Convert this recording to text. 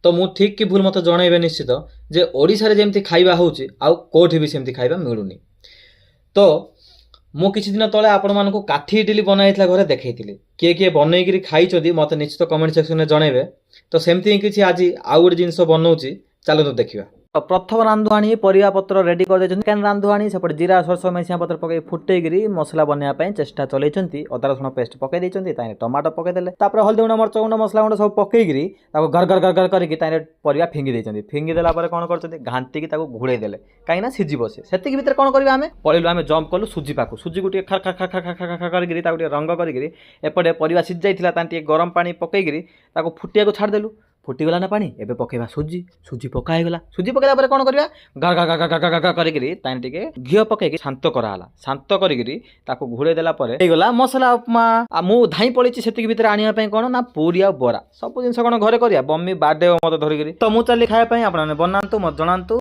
तो मु ठीक कि भूल मत जनइबे निश्चित जे ओडिशा रे जेमती खाइबा होउची आउ कोठी भी सेमती खाइबा मिलुनी। तो मु किछि दिन तले आपण मानकु काठी इडली बनाइथिला घरे देखैथिली। किए बनैगिरी खाइचोदी मते निश्चित कमेंट सेक्शन में जनइबे। तो सेमती ही किछि आज आउ गोटे जिनस बनौची चलो देखिबा। तो प्रथम रांधुआणी परिया पत्र रेडी कर देछन। कैन रांधुआणी सेपटे जीरा सरस मेसिया पत्र पके फुटेगिरी मसला बनया पय चेष्टा चलैछंती। अदा रसुण पेस्ट पके दैछंती, ताने टमाटो पके देले, तापर हल्दी गुंड मरच गुंड मसला गुंड सब पकेगिरी ताको घर घर घर घर करके ताने परिया फिंगी दैछंती। फिंगी देला पर कोन करछंती घांटी की ताको घुड़े देले काई ना सिजी बसे। सेति भीतर कोन करबा हमें पळिलु हमें जंप कलु सुजी पाकु। सुजी गुटी खर खर खर खर खर खर करगिरी ताको रंग करगिरी एपटे परिया सिज जाइथिला ताने गरम पानी पकेगिरी ताको फुटिया को छाड़ देलु। फुटीगला ना पानी एबे पकेबा सुजी। सुजी पकाइगला। सुजी पकेला पर कोन करबा गा गा गा गा गा गा करगिरी ताने टिके घियो पकेकी शांत कराला। शांत करगिरी ताको घुड़े देला परे हेगला मसला उपमा। आ मु धाई पळिची सेति भीतर आनिया पय कोन ना पूरी आ बरा सब जिंस कोन घरे करिया। मम्मी बाडे मते धरिगिरी तो मु चली खाया पय आपन बनांतु मत जणांतु।